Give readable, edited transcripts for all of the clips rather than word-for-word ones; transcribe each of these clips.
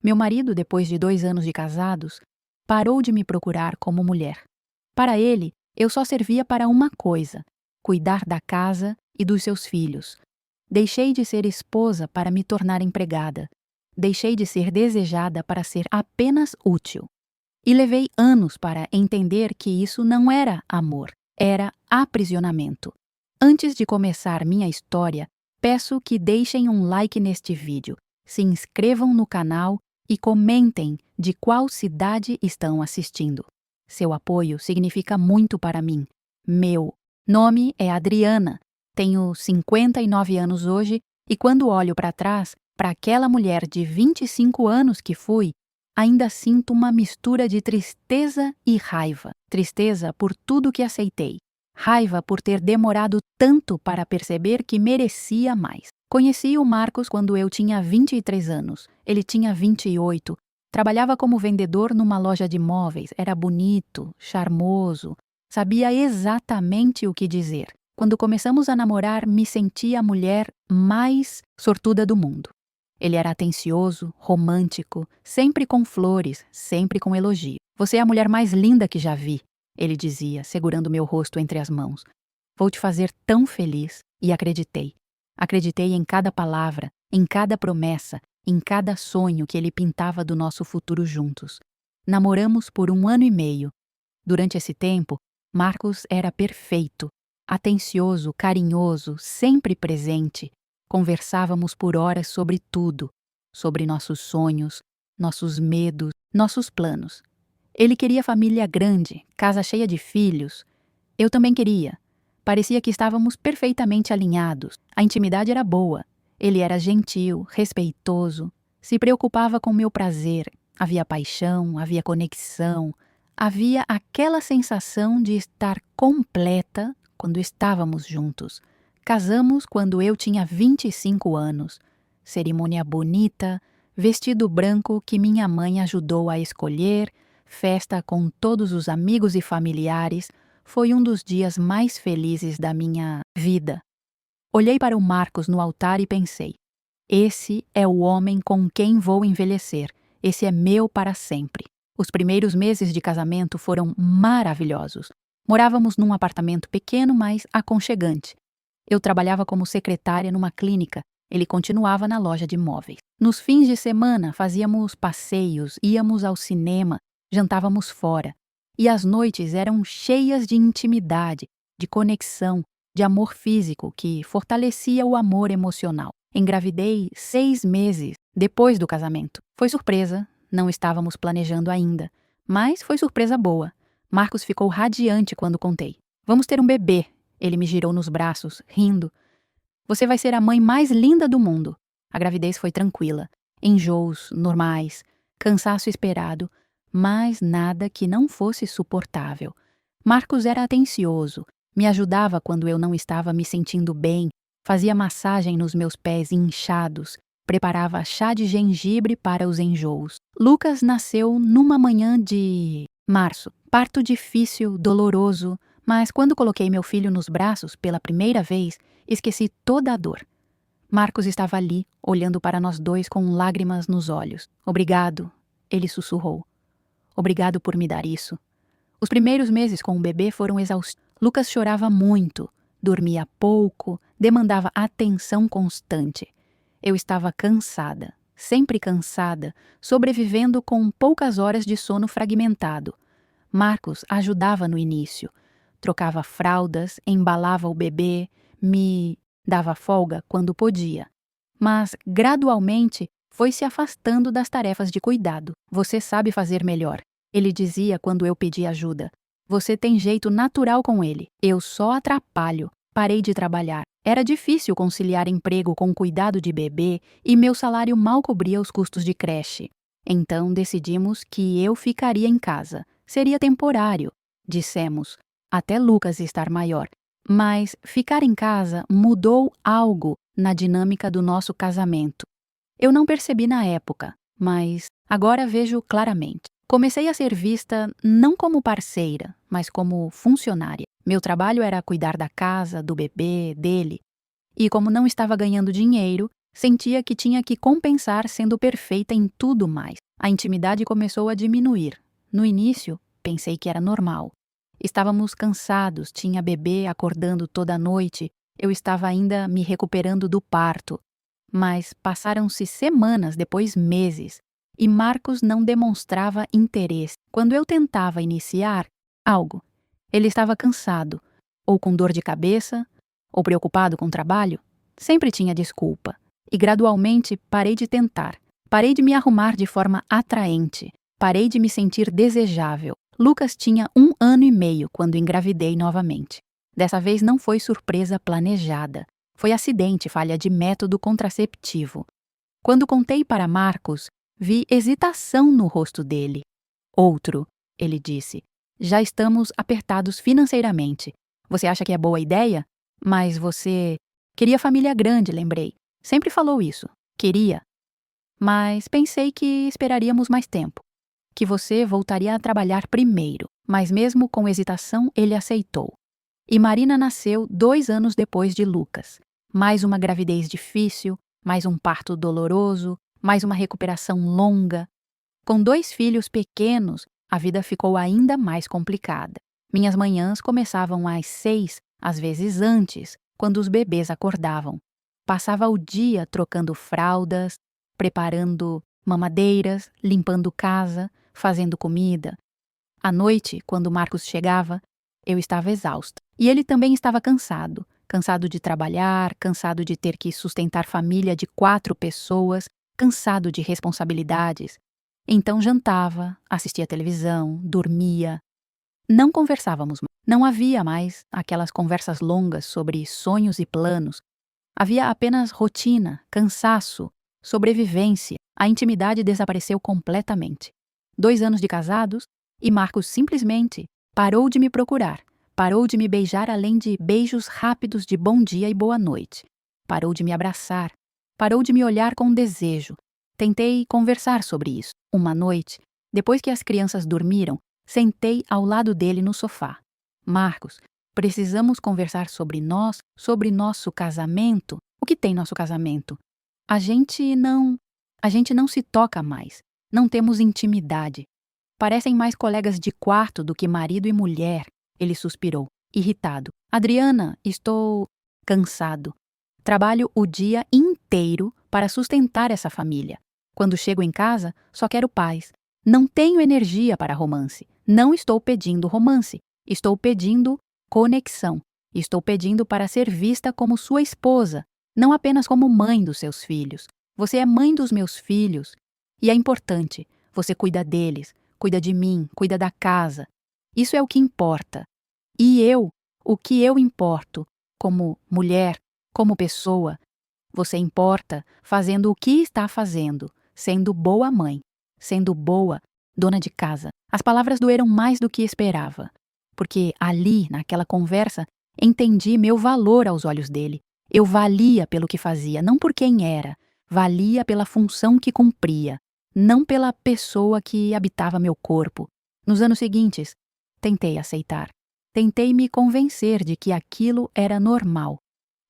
Meu marido, depois de 2 anos de casados, parou de me procurar como mulher. Para ele, eu só servia para uma coisa: cuidar da casa e dos seus filhos. Deixei de ser esposa para me tornar empregada. Deixei de ser desejada para ser apenas útil. E levei anos para entender que isso não era amor, era aprisionamento. Antes de começar minha história, peço que deixem um like neste vídeo, se inscrevam no canal e comentem de qual cidade estão assistindo. Seu apoio significa muito para mim. Meu nome é Adriana, tenho 59 anos hoje e quando olho para trás, para aquela mulher de 25 anos que fui, ainda sinto uma mistura de tristeza e raiva. Tristeza por tudo que aceitei. Raiva por ter demorado tanto para perceber que merecia mais. Conheci o Marcos quando eu tinha 23 anos. Ele tinha 28. Trabalhava como vendedor numa loja de móveis. Era bonito, charmoso. Sabia exatamente o que dizer. Quando começamos a namorar, me senti a mulher mais sortuda do mundo. Ele era atencioso, romântico, sempre com flores, sempre com elogio. Você é a mulher mais linda que já vi, ele dizia, segurando meu rosto entre as mãos. Vou te fazer tão feliz. E acreditei. Acreditei em cada palavra, em cada promessa, em cada sonho que ele pintava do nosso futuro juntos. Namoramos por 1 ano e meio. Durante esse tempo, Marcos era perfeito, atencioso, carinhoso, sempre presente. Conversávamos por horas sobre tudo, sobre nossos sonhos, nossos medos, nossos planos. Ele queria família grande, casa cheia de filhos. Eu também queria. Parecia que estávamos perfeitamente alinhados. A intimidade era boa. Ele era gentil, respeitoso, se preocupava com meu prazer. Havia paixão, havia conexão, havia aquela sensação de estar completa quando estávamos juntos. Casamos quando eu tinha 25 anos. Cerimônia bonita, vestido branco que minha mãe ajudou a escolher, festa com todos os amigos e familiares. Foi um dos dias mais felizes da minha vida. Olhei para o Marcos no altar e pensei: esse é o homem com quem vou envelhecer. Esse é meu para sempre. Os primeiros meses de casamento foram maravilhosos. Morávamos num apartamento pequeno, mas aconchegante. Eu trabalhava como secretária numa clínica. Ele continuava na loja de móveis. Nos fins de semana, fazíamos passeios, íamos ao cinema, jantávamos fora. E as noites eram cheias de intimidade, de conexão, de amor físico que fortalecia o amor emocional. Engravidei 6 meses depois do casamento. Foi surpresa, não estávamos planejando ainda. Mas foi surpresa boa. Marcos ficou radiante quando contei. Vamos ter um bebê. Ele me girou nos braços, rindo. Você vai ser a mãe mais linda do mundo. A gravidez foi tranquila. Enjoos normais, cansaço esperado, mas nada que não fosse suportável. Marcos era atencioso, me ajudava quando eu não estava me sentindo bem, fazia massagem nos meus pés inchados, preparava chá de gengibre para os enjoos. Lucas nasceu numa manhã de março. Parto difícil, doloroso, mas quando coloquei meu filho nos braços pela primeira vez, esqueci toda a dor. Marcos estava ali, olhando para nós dois com lágrimas nos olhos. Obrigado, ele sussurrou. Obrigado por me dar isso. Os primeiros meses com o bebê foram exaustivos. Lucas chorava muito, dormia pouco, demandava atenção constante. Eu estava cansada, sempre cansada, sobrevivendo com poucas horas de sono fragmentado. Marcos ajudava no início. Trocava fraldas, embalava o bebê, me dava folga quando podia. Mas, gradualmente, foi se afastando das tarefas de cuidado. Você sabe fazer melhor, ele dizia quando eu pedi ajuda. Você tem jeito natural com ele. Eu só atrapalho. Parei de trabalhar. Era difícil conciliar emprego com cuidado de bebê e meu salário mal cobria os custos de creche. Então decidimos que eu ficaria em casa. Seria temporário, dissemos, até Lucas estar maior. Mas ficar em casa mudou algo na dinâmica do nosso casamento. Eu não percebi na época, mas agora vejo claramente. Comecei a ser vista não como parceira, mas como funcionária. Meu trabalho era cuidar da casa, do bebê, dele. E como não estava ganhando dinheiro, Sentia que tinha que compensar sendo perfeita em tudo mais. A intimidade começou a diminuir. No início, pensei que era normal. Estávamos cansados, tinha bebê acordando toda noite, eu estava ainda me recuperando do parto. Mas passaram-se semanas, depois meses, e Marcos não demonstrava interesse. Quando eu tentava iniciar algo, ele estava cansado, ou com dor de cabeça, ou preocupado com o trabalho. Sempre tinha desculpa. E gradualmente parei de tentar. Parei de me arrumar de forma atraente. Parei de me sentir desejável. Lucas tinha 1 ano e meio quando engravidei novamente. Dessa vez não foi surpresa planejada. Foi acidente, falha de método contraceptivo. Quando contei para Marcos, vi hesitação no rosto dele. Outro, ele disse. Já estamos apertados financeiramente. Você acha que é boa ideia? Mas você queria família grande, lembrei. Sempre falou isso. Queria. Mas pensei que esperaríamos mais tempo. Que você voltaria a trabalhar primeiro. Mas mesmo com hesitação, ele aceitou. E Marina nasceu 2 anos depois de Lucas. Mais uma gravidez difícil, mais um parto doloroso, mais uma recuperação longa. Com 2 filhos pequenos, a vida ficou ainda mais complicada. Minhas manhãs começavam às 6, às vezes antes, quando os bebês acordavam. Passava o dia trocando fraldas, preparando mamadeiras, limpando casa, fazendo comida. À noite, quando Marcos chegava, eu estava exausta. E ele também estava cansado. Cansado de trabalhar, cansado de ter que sustentar família de 4 pessoas, cansado de responsabilidades. Então jantava, assistia televisão, dormia. Não conversávamos mais. Não havia mais aquelas conversas longas sobre sonhos e planos. Havia apenas rotina, cansaço, sobrevivência. A intimidade desapareceu completamente. 2 anos de casados e Marcos simplesmente parou de me procurar. Parou de me beijar além de beijos rápidos de bom dia e boa noite. Parou de me abraçar. Parou de me olhar com desejo. Tentei conversar sobre isso. Uma noite, depois que as crianças dormiram, sentei ao lado dele no sofá. Marcos, precisamos conversar sobre nós, sobre nosso casamento. O que tem nosso casamento? A gente não se toca mais. Não temos intimidade. Parecem mais colegas de quarto do que marido e mulher. Ele suspirou, irritado. Adriana, estou cansado. Trabalho o dia inteiro para sustentar essa família. Quando chego em casa, só quero paz. Não tenho energia para romance. Não estou pedindo romance. Estou pedindo conexão. Estou pedindo para ser vista como sua esposa, não apenas como mãe dos seus filhos. Você é mãe dos meus filhos. E é importante. Você cuida deles, cuida de mim, cuida da casa. Isso é o que importa. E eu, o que eu importo, como mulher, como pessoa, você importa fazendo o que está fazendo, sendo boa mãe, sendo boa dona de casa. As palavras doeram mais do que esperava, porque ali, naquela conversa, entendi meu valor aos olhos dele. Eu valia pelo que fazia, não por quem era. Valia pela função que cumpria, não pela pessoa que habitava meu corpo. Nos anos seguintes, tentei aceitar. Tentei me convencer de que aquilo era normal.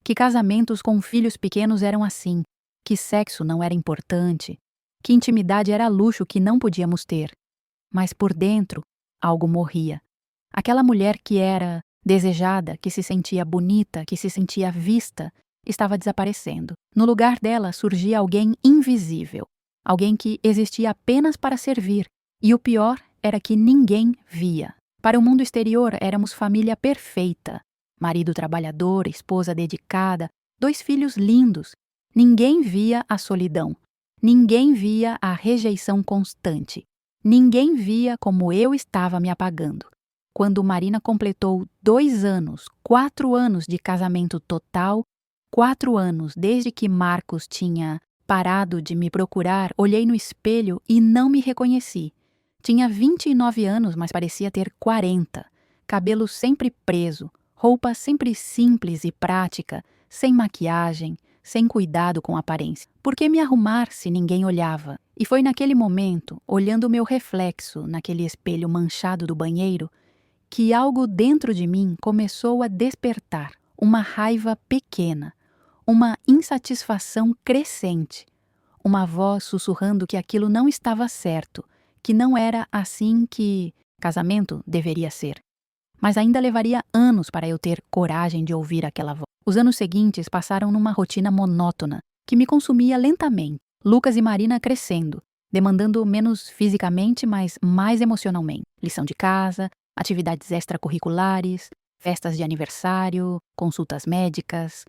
Que casamentos com filhos pequenos eram assim. Que sexo não era importante. Que intimidade era luxo que não podíamos ter. Mas por dentro, algo morria. Aquela mulher que era desejada, que se sentia bonita, que se sentia vista, estava desaparecendo. No lugar dela surgia alguém invisível. Alguém que existia apenas para servir. E o pior era que ninguém via. Para o mundo exterior, éramos família perfeita. Marido trabalhador, esposa dedicada, 2 filhos lindos. Ninguém via a solidão. Ninguém via a rejeição constante. Ninguém via como eu estava me apagando. Quando Marina completou 2 anos, 4 anos de casamento total, 4 anos desde que Marcos tinha parado de me procurar, olhei no espelho e não me reconheci. Tinha 29 anos, mas parecia ter 40. Cabelo sempre preso, roupa sempre simples e prática, sem maquiagem, sem cuidado com a aparência. Por que me arrumar se ninguém olhava? E foi naquele momento, olhando o meu reflexo naquele espelho manchado do banheiro, que algo dentro de mim começou a despertar, uma raiva pequena, uma insatisfação crescente, uma voz sussurrando que aquilo não estava certo, que não era assim que casamento deveria ser. Mas ainda levaria anos para eu ter coragem de ouvir aquela voz. Os anos seguintes passaram numa rotina monótona, que me consumia lentamente. Lucas e Marina crescendo, demandando menos fisicamente, mas mais emocionalmente. Lição de casa, atividades extracurriculares, festas de aniversário, consultas médicas.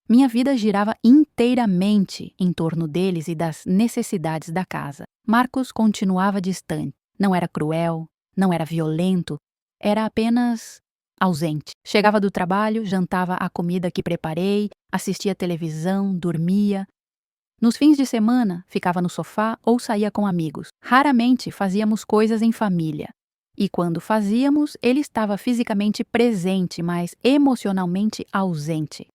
Minha vida girava inteiramente em torno deles e das necessidades da casa. Marcos continuava distante. Não era cruel, não era violento, era apenas ausente. Chegava do trabalho, jantava a comida que preparei, assistia televisão, dormia. Nos fins de semana, ficava no sofá ou saía com amigos. Raramente fazíamos coisas em família. E quando fazíamos, ele estava fisicamente presente, mas emocionalmente ausente.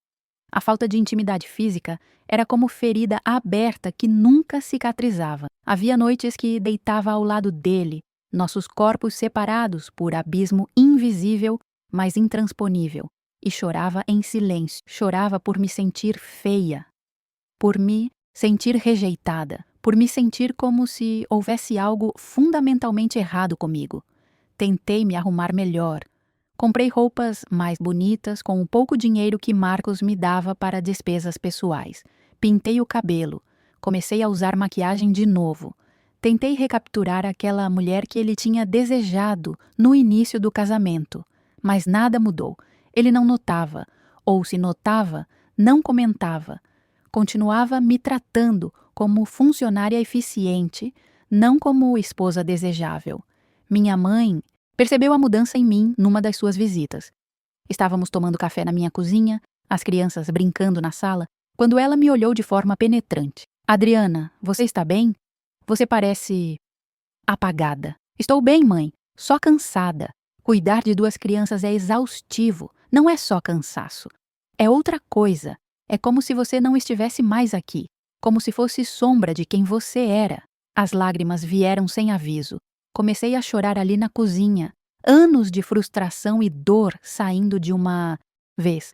A falta de intimidade física era como ferida aberta que nunca cicatrizava. Havia noites que deitava ao lado dele, nossos corpos separados por abismo invisível, mas intransponível, e chorava em silêncio. Chorava por me sentir feia, por me sentir rejeitada, por me sentir como se houvesse algo fundamentalmente errado comigo. Tentei me arrumar melhor. Comprei roupas mais bonitas com o pouco dinheiro que Marcos me dava para despesas pessoais. Pintei o cabelo. Comecei a usar maquiagem de novo. Tentei recapturar aquela mulher que ele tinha desejado no início do casamento. Mas nada mudou. Ele não notava, ou se notava, não comentava. Continuava me tratando como funcionária eficiente, não como esposa desejável. Minha mãe percebeu a mudança em mim numa das suas visitas. Estávamos tomando café na minha cozinha, as crianças brincando na sala, quando ela me olhou de forma penetrante. Adriana, você está bem? Você parece apagada. Estou bem, mãe, só cansada. Cuidar de 2 crianças é exaustivo, não é só cansaço. É outra coisa. É como se você não estivesse mais aqui, como se fosse sombra de quem você era. As lágrimas vieram sem aviso. Comecei a chorar ali na cozinha, anos de frustração e dor saindo de uma vez.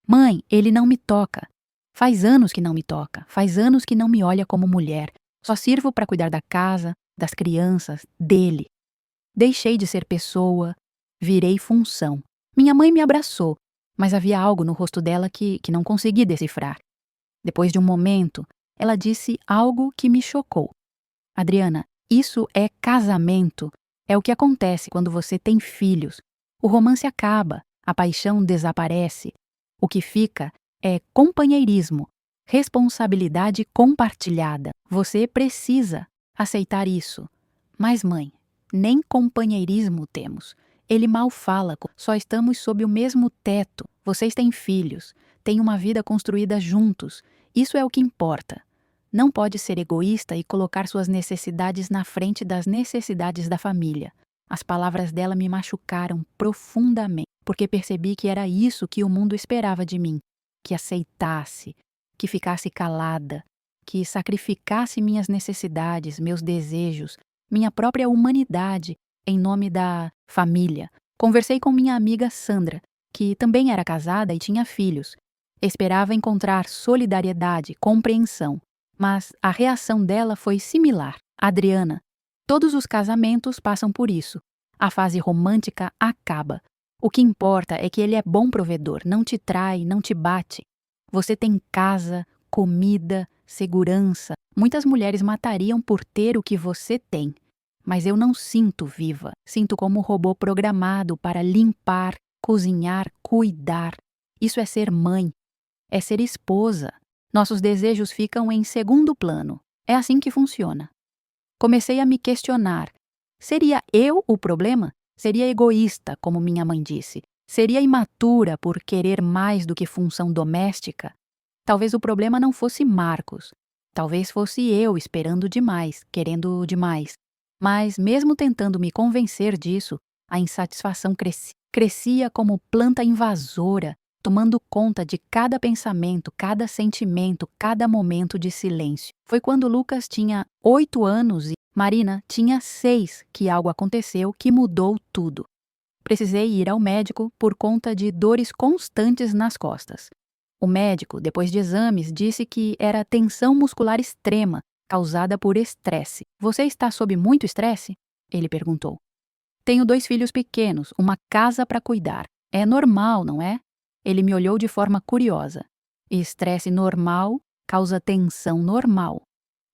Mãe, ele não me toca. Faz anos que não me toca, faz anos que não me olha como mulher. Só sirvo para cuidar da casa, das crianças, dele. Deixei de ser pessoa, virei função. Minha mãe me abraçou, mas havia algo no rosto dela que não consegui decifrar. Depois de um momento, ela disse algo que me chocou. Adriana, isso é casamento. É o que acontece quando você tem filhos. O romance acaba, a paixão desaparece. O que fica é companheirismo, responsabilidade compartilhada. Você precisa aceitar isso. Mas, mãe, nem companheirismo temos. Ele mal fala, só estamos sob o mesmo teto. Vocês têm filhos, têm uma vida construída juntos. Isso é o que importa. Não pode ser egoísta e colocar suas necessidades na frente das necessidades da família. As palavras dela me machucaram profundamente, porque percebi que era isso que o mundo esperava de mim, que aceitasse, que ficasse calada, que sacrificasse minhas necessidades, meus desejos, minha própria humanidade em nome da família. Conversei com minha amiga Sandra, que também era casada e tinha filhos. Esperava encontrar solidariedade, compreensão. Mas a reação dela foi similar. Adriana, todos os casamentos passam por isso. A fase romântica acaba. O que importa é que ele é bom provedor, não te trai, não te bate. Você tem casa, comida, segurança. Muitas mulheres matariam por ter o que você tem. Mas eu não sinto viva. Sinto como um robô programado para limpar, cozinhar, cuidar. Isso é ser mãe. É ser esposa. Nossos desejos ficam em segundo plano. É assim que funciona. Comecei a me questionar. Seria eu o problema? Seria egoísta, como minha mãe disse? Seria imatura por querer mais do que função doméstica? Talvez o problema não fosse Marcos. Talvez fosse eu esperando demais, querendo demais. Mas, mesmo tentando me convencer disso, a insatisfação crescia como planta invasora, tomando conta de cada pensamento, cada sentimento, cada momento de silêncio. Foi quando Lucas tinha 8 anos e Marina tinha 6 que algo aconteceu que mudou tudo. Precisei ir ao médico por conta de dores constantes nas costas. O médico, depois de exames, disse que era tensão muscular extrema, causada por estresse. Você está sob muito estresse? Ele perguntou. Tenho 2 filhos pequenos, uma casa para cuidar. É normal, não é? Ele me olhou de forma curiosa. Estresse normal causa tensão normal.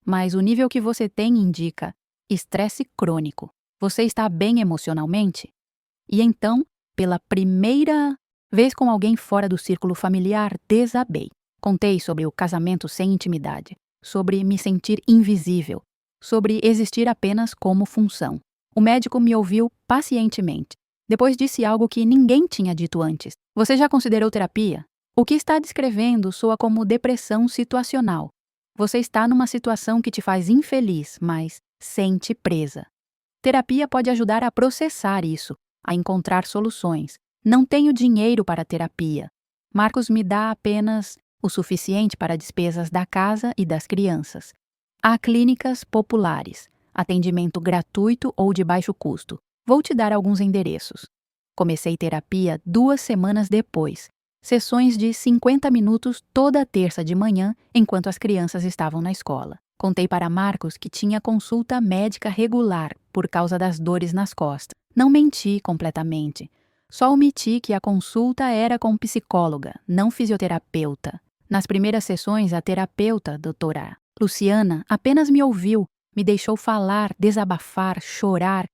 Mas o nível que você tem indica estresse crônico. Você está bem emocionalmente? E então, pela primeira vez com alguém fora do círculo familiar, desabei. Contei sobre o casamento sem intimidade, sobre me sentir invisível, sobre existir apenas como função. O médico me ouviu pacientemente. Depois disse algo que ninguém tinha dito antes. Você já considerou terapia? O que está descrevendo soa como depressão situacional. Você está numa situação que te faz infeliz, mas sente presa. Terapia pode ajudar a processar isso, a encontrar soluções. Não tenho dinheiro para terapia. Marcos me dá apenas o suficiente para despesas da casa e das crianças. Há clínicas populares, atendimento gratuito ou de baixo custo. Vou te dar alguns endereços. Comecei terapia 2 semanas depois. Sessões de 50 minutos toda terça de manhã, enquanto as crianças estavam na escola. Contei para Marcos que tinha consulta médica regular por causa das dores nas costas. Não menti completamente. Só omiti que a consulta era com psicóloga, não fisioterapeuta. Nas primeiras sessões, a terapeuta, doutora Luciana, apenas me ouviu, me deixou falar, desabafar, chorar.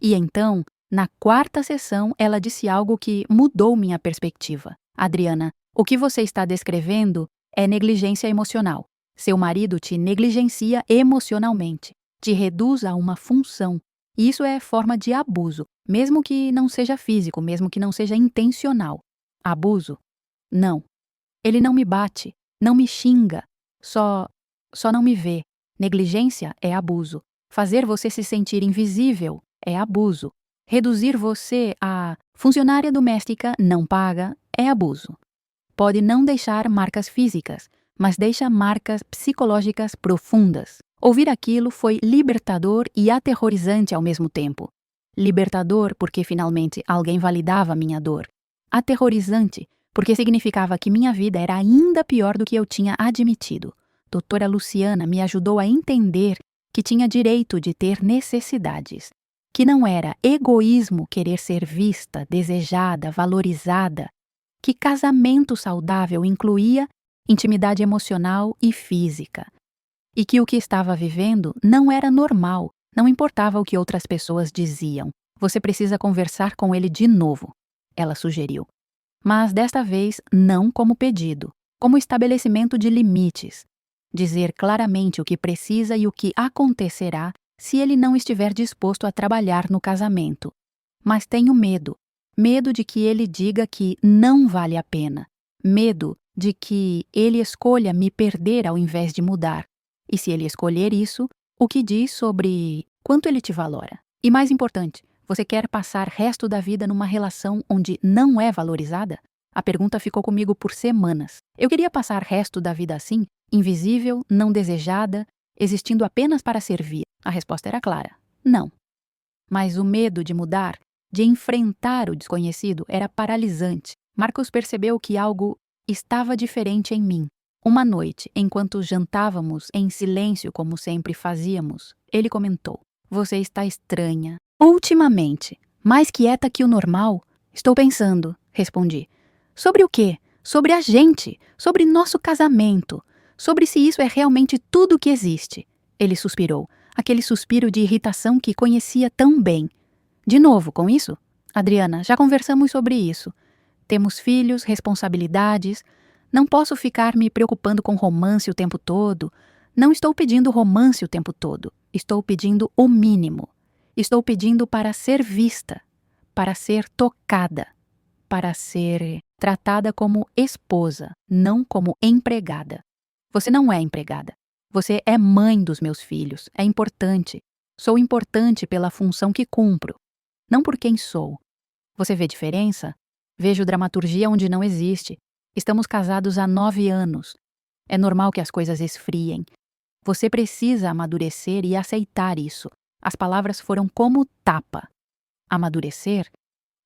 E então, na 4ª sessão, ela disse algo que mudou minha perspectiva. Adriana, o que você está descrevendo é negligência emocional. Seu marido te negligencia emocionalmente, te reduz a uma função. E isso é forma de abuso, mesmo que não seja físico, mesmo que não seja intencional. Abuso? Não. Ele não me bate, não me xinga, só não me vê. Negligência é abuso. Fazer você se sentir invisível é abuso. Reduzir você a funcionária doméstica não paga é abuso. Pode não deixar marcas físicas, mas deixa marcas psicológicas profundas. Ouvir aquilo foi libertador e aterrorizante ao mesmo tempo. Libertador porque finalmente alguém validava minha dor. Aterrorizante porque significava que minha vida era ainda pior do que eu tinha admitido. Doutora Luciana me ajudou a entender que tinha direito de ter necessidades, que não era egoísmo querer ser vista, desejada, valorizada, que casamento saudável incluía intimidade emocional e física, e que o que estava vivendo não era normal, não importava o que outras pessoas diziam. Você precisa conversar com ele de novo, ela sugeriu. Mas desta vez não como pedido, como estabelecimento de limites. Dizer claramente o que precisa e o que acontecerá se ele não estiver disposto a trabalhar no casamento. Mas tenho medo. Medo de que ele diga que não vale a pena. Medo de que ele escolha me perder ao invés de mudar. E se ele escolher isso, o que diz sobre quanto ele te valora? E mais importante, você quer passar resto da vida numa relação onde não é valorizada? A pergunta ficou comigo por semanas. Eu queria passar resto da vida assim, invisível, não desejada, existindo apenas para servir. A resposta era clara: não. Mas o medo de mudar, de enfrentar o desconhecido, era paralisante. Marcos percebeu que algo estava diferente em mim. Uma noite, enquanto jantávamos em silêncio como sempre fazíamos, ele comentou: você está estranha. Ultimamente, mais quieta que o normal. Estou pensando, respondi. Sobre o quê? Sobre a gente, sobre nosso casamento, sobre se isso é realmente tudo o que existe. Ele suspirou, aquele suspiro de irritação que conhecia tão bem. De novo com isso? Adriana, já conversamos sobre isso. Temos filhos, responsabilidades. Não posso ficar me preocupando com romance o tempo todo. Não estou pedindo romance o tempo todo. Estou pedindo o mínimo. Estou pedindo para ser vista, para ser tocada, para ser tratada como esposa, não como empregada. Você não é empregada. Você é mãe dos meus filhos. É importante. Sou importante pela função que cumpro, não por quem sou. Você vê diferença? Vejo dramaturgia onde não existe. Estamos casados há 9 anos. É normal que as coisas esfriem. Você precisa amadurecer e aceitar isso. As palavras foram como tapa. Amadurecer?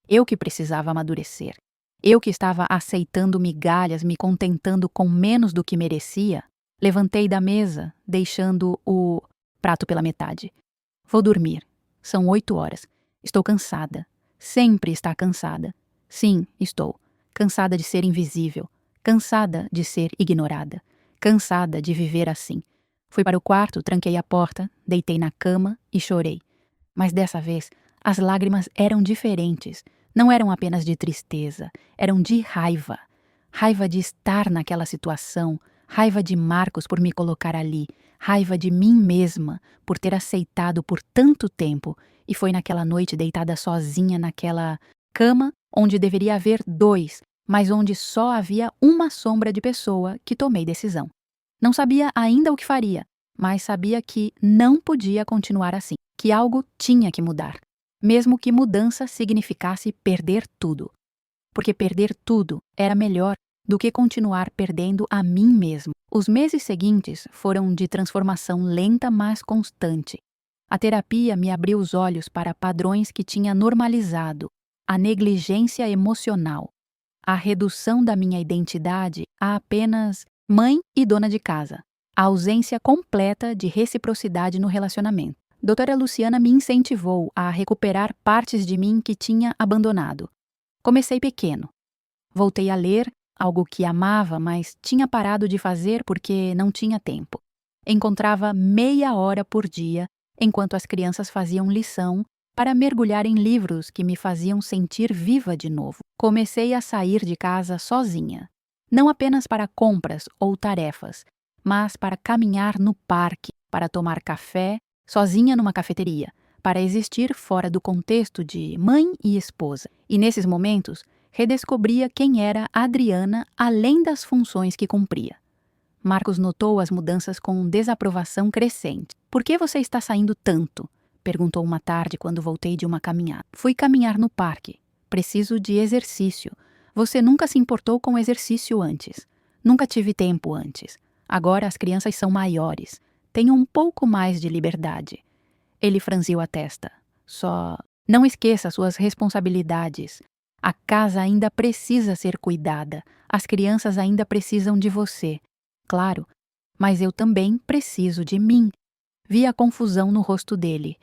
Eu que precisava amadurecer. Eu que estava aceitando migalhas, me contentando com menos do que merecia, levantei da mesa, deixando o prato pela metade. Vou dormir. São 8 horas. Estou cansada. Sempre está cansada. Sim, estou. Cansada de ser invisível. Cansada de ser ignorada. Cansada de viver assim. Fui para o quarto, tranquei a porta, deitei na cama e chorei. Mas dessa vez, as lágrimas eram diferentes. Não eram apenas de tristeza, eram de raiva. Raiva de estar naquela situação, raiva de Marcos por me colocar ali, raiva de mim mesma por ter aceitado por tanto tempo. E foi naquela noite deitada sozinha naquela cama onde deveria haver dois, mas onde só havia uma sombra de pessoa que tomei decisão. Não sabia ainda o que faria, mas sabia que não podia continuar assim, que algo tinha que mudar, mesmo que mudança significasse perder tudo. Porque perder tudo era melhor do que continuar perdendo a mim mesmo. Os meses seguintes foram de transformação lenta, mas constante. A terapia me abriu os olhos para padrões que tinha normalizado, a negligência emocional, a redução da minha identidade a apenas mãe e dona de casa, a ausência completa de reciprocidade no relacionamento. Doutora Luciana me incentivou a recuperar partes de mim que tinha abandonado. Comecei pequeno. Voltei a ler, algo que amava, mas tinha parado de fazer porque não tinha tempo. Encontrava meia hora por dia, enquanto as crianças faziam lição, para mergulhar em livros que me faziam sentir viva de novo. Comecei a sair de casa sozinha. Não apenas para compras ou tarefas, mas para caminhar no parque, para tomar café, sozinha numa cafeteria, para existir fora do contexto de mãe e esposa. E nesses momentos, redescobria quem era Adriana além das funções que cumpria. Marcos notou as mudanças com desaprovação crescente. "Por que você está saindo tanto?" perguntou uma tarde quando voltei de uma caminhada. "Fui caminhar no parque. Preciso de exercício. Você nunca se importou com exercício antes. Nunca tive tempo antes. Agora as crianças são maiores. Tenho um pouco mais de liberdade." Ele franziu a testa. "Só não esqueça suas responsabilidades. A casa ainda precisa ser cuidada. As crianças ainda precisam de você. Claro, mas eu também preciso de mim." Vi a confusão no rosto dele.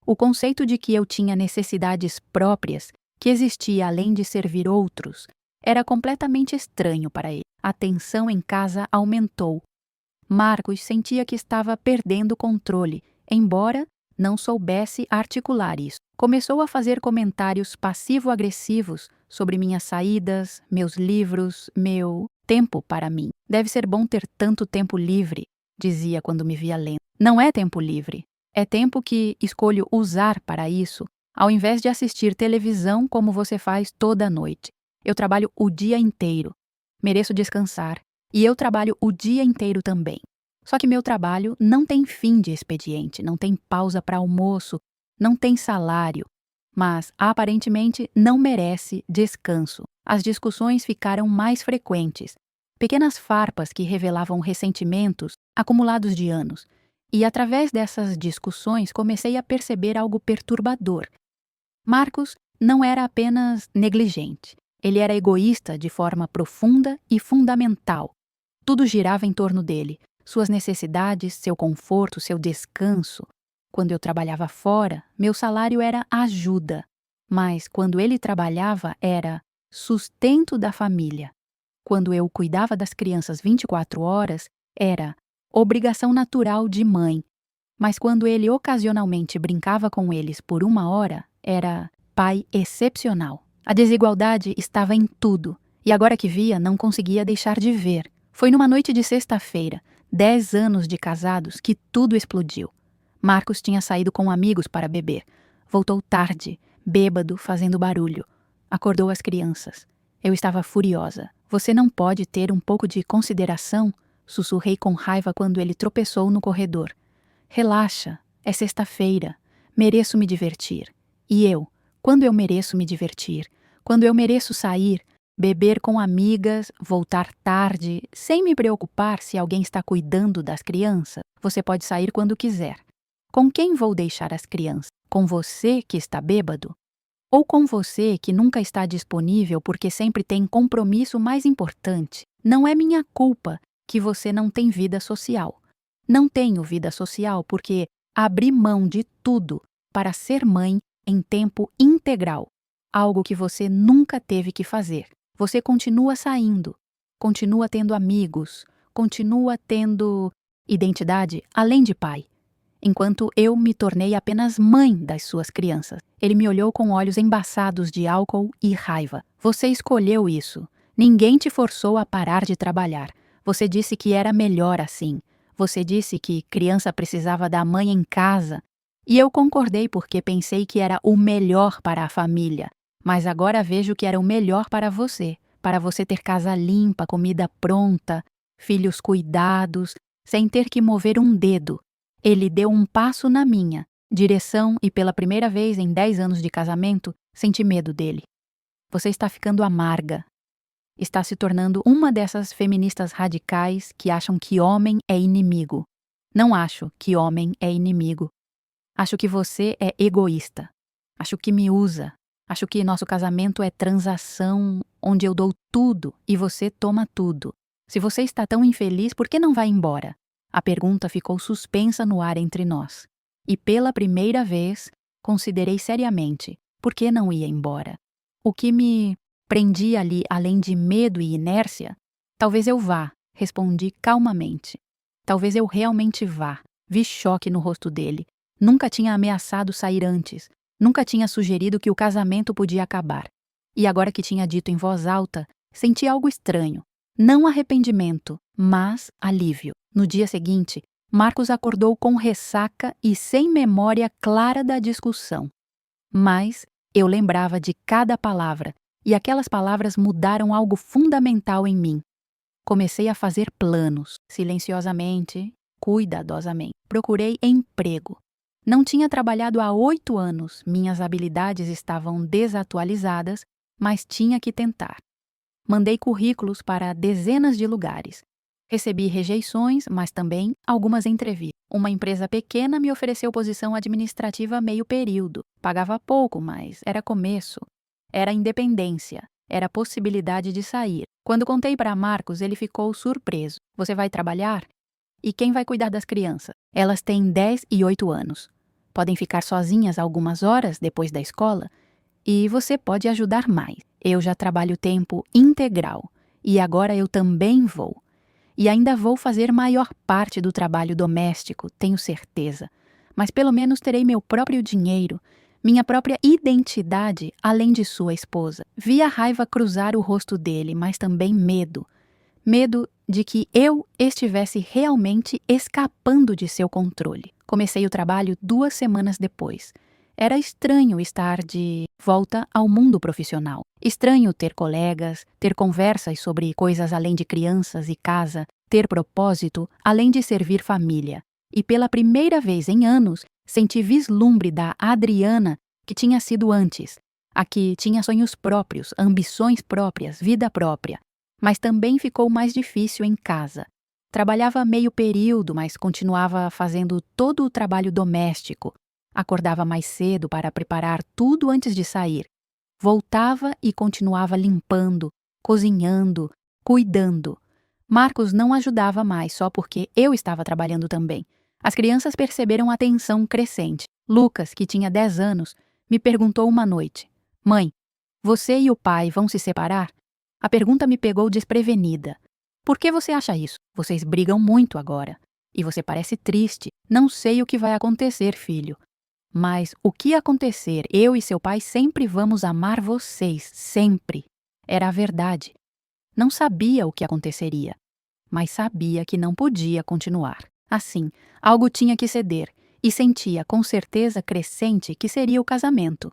O conceito de que eu tinha necessidades próprias, que existia além de servir outros, era completamente estranho para ele. A tensão em casa aumentou. Marcos sentia que estava perdendo o controle, embora não soubesse articular isso. Começou a fazer comentários passivo-agressivos sobre minhas saídas, meus livros, meu tempo para mim. "Deve ser bom ter tanto tempo livre", dizia quando me via lendo. "Não é tempo livre. É tempo que escolho usar para isso, ao invés de assistir televisão como você faz toda noite. Eu trabalho o dia inteiro. Mereço descansar. E eu trabalho o dia inteiro também. Só que meu trabalho não tem fim de expediente, não tem pausa para almoço, não tem salário. Mas, aparentemente, não merece descanso." As discussões ficaram mais frequentes. Pequenas farpas que revelavam ressentimentos acumulados de anos. E através dessas discussões comecei a perceber algo perturbador. Marcos não era apenas negligente. Ele era egoísta de forma profunda e fundamental. Tudo girava em torno dele. Suas necessidades, seu conforto, seu descanso. Quando eu trabalhava fora, meu salário era ajuda. Mas quando ele trabalhava, era sustento da família. Quando eu cuidava das crianças 24 horas, era obrigação natural de mãe. Mas quando ele ocasionalmente brincava com eles por 1 hora, era pai excepcional. A desigualdade estava em tudo, e agora que via, não conseguia deixar de ver. Foi numa noite de sexta-feira, 10 anos de casados, que tudo explodiu. Marcos tinha saído com amigos para beber. Voltou tarde, bêbado, fazendo barulho. Acordou as crianças. Eu estava furiosa. "Você não pode ter um pouco de consideração?" Sussurrei com raiva quando ele tropeçou no corredor. "Relaxa, é sexta-feira. Mereço me divertir. E eu? Quando eu mereço me divertir? Quando eu mereço sair, beber com amigas, voltar tarde, sem me preocupar se alguém está cuidando das crianças? Você pode sair quando quiser. Com quem vou deixar as crianças? Com você que está bêbado?" Ou com você que nunca está disponível porque sempre tem compromisso mais importante. Não é minha culpa que você não tem vida social. Não tenho vida social porque abri mão de tudo para ser mãe em tempo integral. Algo que você nunca teve que fazer. Você continua saindo, continua tendo amigos, continua tendo identidade além de pai. Enquanto eu me tornei apenas mãe das suas crianças. Ele me olhou com olhos embaçados de álcool e raiva. Você escolheu isso. Ninguém te forçou a parar de trabalhar. Você disse que era melhor assim. Você disse que criança precisava da mãe em casa. E eu concordei porque pensei que era o melhor para a família. Mas agora vejo que era o melhor para você ter casa limpa, comida pronta, filhos cuidados, sem ter que mover um dedo. Ele deu um passo na minha direção e pela primeira vez em 10 anos de casamento, senti medo dele. Você está ficando amarga. Está se tornando uma dessas feministas radicais que acham que homem é inimigo. Não acho que homem é inimigo. Acho que você é egoísta. Acho que me usa. Acho que nosso casamento é transação onde eu dou tudo e você toma tudo. Se você está tão infeliz, por que não vai embora? A pergunta ficou suspensa no ar entre nós. E pela primeira vez, considerei seriamente por que não ia embora. O que me prendia ali, além de medo e inércia? Talvez eu vá, respondi calmamente. Talvez eu realmente vá. Vi choque no rosto dele. Nunca tinha ameaçado sair antes. Nunca tinha sugerido que o casamento podia acabar. E agora que tinha dito em voz alta, senti algo estranho. Não arrependimento, mas alívio. No dia seguinte, Marcos acordou com ressaca e sem memória clara da discussão. Mas eu lembrava de cada palavra, e aquelas palavras mudaram algo fundamental em mim. Comecei a fazer planos, silenciosamente, cuidadosamente. Procurei emprego. Não tinha trabalhado há 8 anos, minhas habilidades estavam desatualizadas, mas tinha que tentar. Mandei currículos para dezenas de lugares. Recebi rejeições, mas também algumas entrevistas. Uma empresa pequena me ofereceu posição administrativa meio período. Pagava pouco, mas era começo. Era independência. Era possibilidade de sair. Quando contei para Marcos, ele ficou surpreso. Você vai trabalhar? E quem vai cuidar das crianças? Elas têm 10 e 8 anos. Podem ficar sozinhas algumas horas depois da escola. E você pode ajudar mais. Eu já trabalho tempo integral. E agora eu também vou. E ainda vou fazer maior parte do trabalho doméstico, tenho certeza. Mas pelo menos terei meu próprio dinheiro, minha própria identidade, além de sua esposa. Vi a raiva cruzar o rosto dele, mas também medo. Medo de que eu estivesse realmente escapando de seu controle. Comecei o trabalho 2 semanas depois. Era estranho estar de volta ao mundo profissional. Estranho ter colegas, ter conversas sobre coisas além de crianças e casa, ter propósito além de servir família. E pela primeira vez em anos, senti vislumbre da Adriana que tinha sido antes. A que tinha sonhos próprios, ambições próprias, vida própria. Mas também ficou mais difícil em casa. Trabalhava meio período, mas continuava fazendo todo o trabalho doméstico. Acordava mais cedo para preparar tudo antes de sair. Voltava e continuava limpando, cozinhando, cuidando. Marcos não ajudava mais só porque eu estava trabalhando também. As crianças perceberam a tensão crescente. Lucas, que tinha 10 anos, me perguntou uma noite: "Mãe, você e o pai vão se separar?" A pergunta me pegou desprevenida. "Por que você acha isso? Vocês brigam muito agora. E você parece triste. Não sei o que vai acontecer, filho. Mas o que acontecer, eu e seu pai sempre vamos amar vocês, sempre." Era a verdade. Não sabia o que aconteceria, mas sabia que não podia continuar. Assim, algo tinha que ceder, e sentia com certeza crescente que seria o casamento.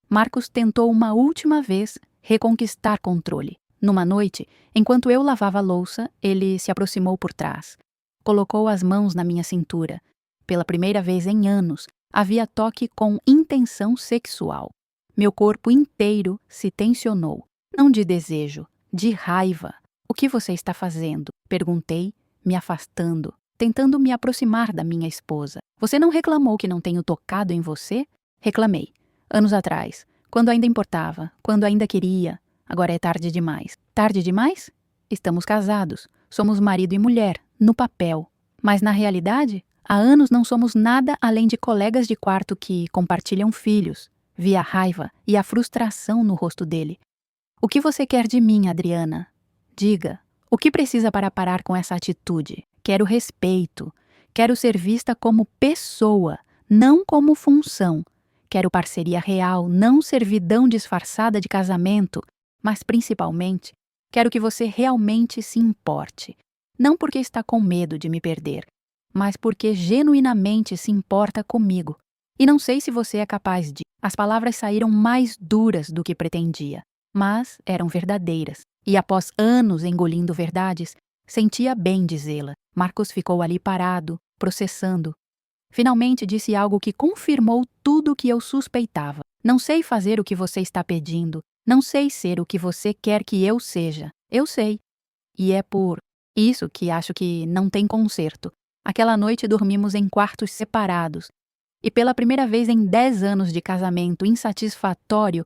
Marcos tentou uma última vez reconquistar controle. Numa noite, enquanto eu lavava a louça, ele se aproximou por trás. Colocou as mãos na minha cintura. Pela primeira vez em anos, havia toque com intenção sexual. Meu corpo inteiro se tensionou. Não de desejo, de raiva. "O que você está fazendo?" perguntei, me afastando, tentando me aproximar da minha esposa. "Você não reclamou que não tenho tocado em você?" Reclamei. Anos atrás, Quando ainda importava, quando ainda queria. Agora é tarde demais. Tarde demais? Estamos casados. Somos marido e mulher, no papel. Mas na realidade, há anos não somos nada além de colegas de quarto que compartilham filhos. Vi a raiva e a frustração no rosto dele. O que você quer de mim, Adriana? Diga. O que precisa para parar com essa atitude? Quero respeito. Quero ser vista como pessoa, não como função. Quero parceria real, não servidão disfarçada de casamento, mas principalmente, quero que você realmente se importe. Não porque está com medo de me perder, mas porque genuinamente se importa comigo. E não sei se você é capaz de. As palavras saíram mais duras do que pretendia, mas eram verdadeiras. E após anos engolindo verdades, sentia bem dizê-la. Marcos ficou ali parado, processando. Finalmente disse algo que confirmou tudo o que eu suspeitava. Não sei fazer o que você está pedindo. Não sei ser o que você quer que eu seja. Eu sei. E é por isso que acho que não tem conserto. Aquela noite dormimos em quartos separados. E pela primeira vez em 10 anos de casamento insatisfatório,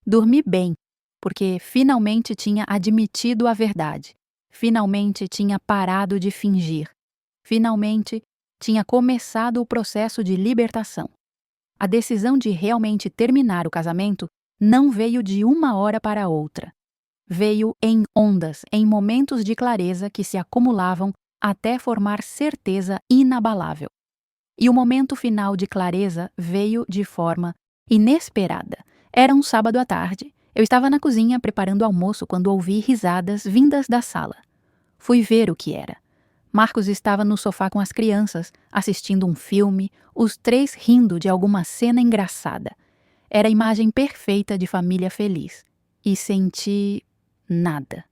dormi bem, porque finalmente tinha admitido a verdade. Finalmente tinha parado de fingir. Finalmente tinha começado o processo de libertação. A decisão de realmente terminar o casamento não veio de uma hora para outra. Veio em ondas, em momentos de clareza que se acumulavam até formar certeza inabalável. E o momento final de clareza veio de forma inesperada. Era um sábado à tarde. Eu estava na cozinha preparando almoço quando ouvi risadas vindas da sala. Fui ver o que era. Marcos estava no sofá com as crianças, assistindo um filme, os três rindo de alguma cena engraçada. Era a imagem perfeita de família feliz. E senti nada.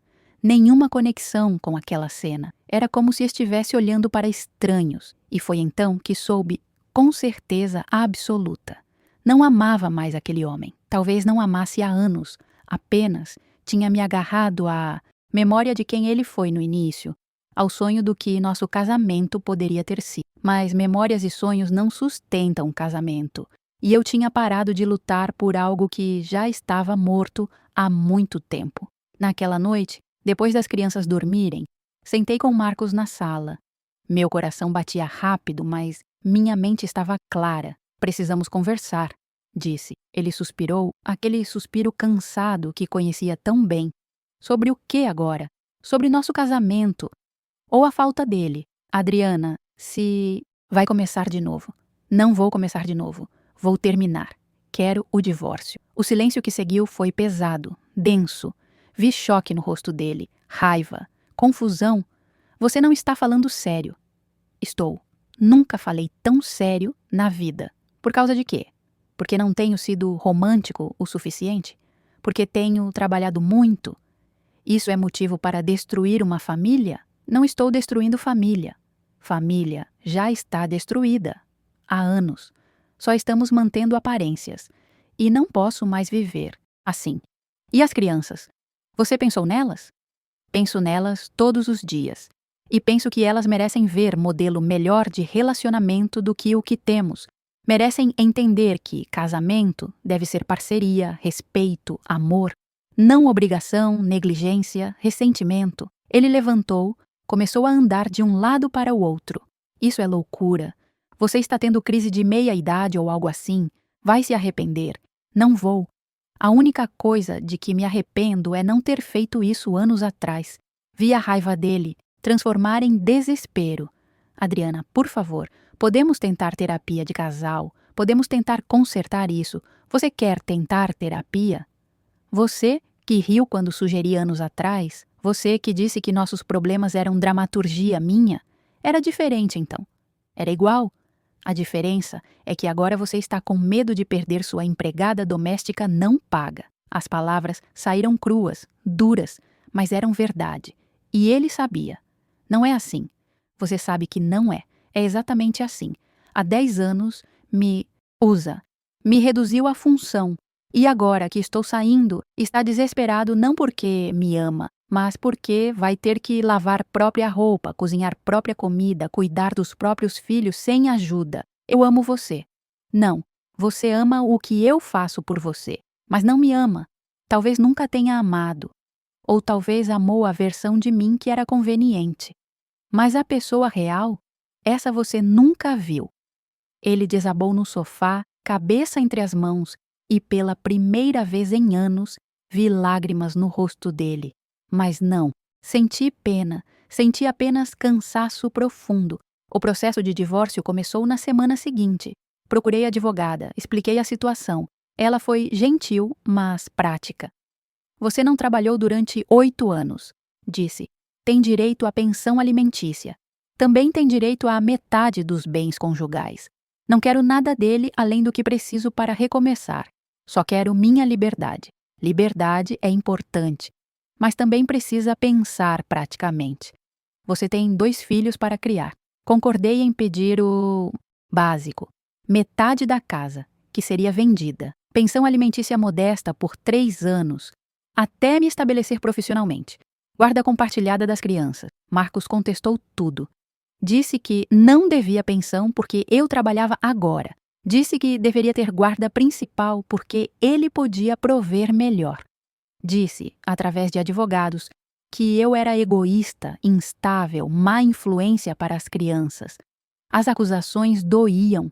Nenhuma conexão com aquela cena. Era como se estivesse olhando para estranhos. E foi então que soube, com certeza absoluta. Não amava mais aquele homem. Talvez não amasse há anos. Apenas tinha me agarrado à memória de quem ele foi no início, ao sonho do que nosso casamento poderia ter sido. Mas memórias e sonhos não sustentam um casamento. E eu tinha parado de lutar por algo que já estava morto há muito tempo. Naquela noite, depois das crianças dormirem, sentei com Marcos na sala. Meu coração batia rápido, mas minha mente estava clara. Precisamos conversar, disse. Ele suspirou, aquele suspiro cansado que conhecia tão bem. Sobre o que agora? Sobre nosso casamento. Ou a falta dele. Adriana, se... Vai começar de novo. Não vou começar de novo. Vou terminar. Quero o divórcio. O silêncio que seguiu foi pesado, denso. Vi choque no rosto dele, raiva, confusão. Você não está falando sério. Estou. Nunca falei tão sério na vida. Por causa de quê? Porque não tenho sido romântico o suficiente? Porque tenho trabalhado muito? Isso é motivo para destruir uma família? Não estou destruindo família. Família já está destruída. Há anos. Só estamos mantendo aparências. E não posso mais viver assim. E as crianças? Você pensou nelas? Penso nelas todos os dias. E penso que elas merecem ver modelo melhor de relacionamento do que o que temos. Merecem entender que casamento deve ser parceria, respeito, amor, não obrigação, negligência, ressentimento. Ele levantou, começou a andar de um lado para o outro. Isso é loucura. Você está tendo crise de meia-idade ou algo assim. Vai se arrepender. Não vou. A única coisa de que me arrependo é não ter feito isso anos atrás. Vi a raiva dele transformar em desespero. Adriana, por favor, podemos tentar terapia de casal. Podemos tentar consertar isso. Você quer tentar terapia? Você que riu quando sugeri anos atrás, você que disse que nossos problemas eram dramaturgia minha, era diferente então. Era igual. A diferença é que agora você está com medo de perder sua empregada doméstica não paga. As palavras saíram cruas, duras, mas eram verdade. E ele sabia. Não é assim. Você sabe que não é. É exatamente assim. Há 10 anos me usa. Me reduziu à função. E agora que estou saindo, está desesperado não porque me ama, mas porque vai ter que lavar própria roupa, cozinhar própria comida, cuidar dos próprios filhos sem ajuda. Eu amo você. Não, você ama o que eu faço por você. mas não me ama. Talvez nunca tenha amado. Ou talvez amou a versão de mim que era conveniente. Mas a pessoa real, essa você nunca viu. Ele desabou no sofá, cabeça entre as mãos, e pela primeira vez em anos vi lágrimas no rosto dele. Mas não, senti pena, senti apenas cansaço profundo. O processo de divórcio começou na semana seguinte. Procurei advogada, expliquei a situação. Ela foi gentil, mas prática. Você não trabalhou durante 8 anos, disse. Tem direito à pensão alimentícia. Também tem direito à metade dos bens conjugais. Não quero nada dele além do que preciso para recomeçar. Só quero minha liberdade. Liberdade é importante, mas também precisa pensar praticamente. Você tem 2 filhos para criar. Concordei em pedir o básico. Metade da casa, que seria vendida. Pensão alimentícia modesta por 3 anos, até me estabelecer profissionalmente. Guarda compartilhada das crianças. Marcos contestou tudo. Disse que não devia pensão porque eu trabalhava agora. Disse que deveria ter guarda principal porque ele podia prover melhor. Disse, através de advogados, que eu era egoísta, instável, má influência para as crianças. As acusações doíam,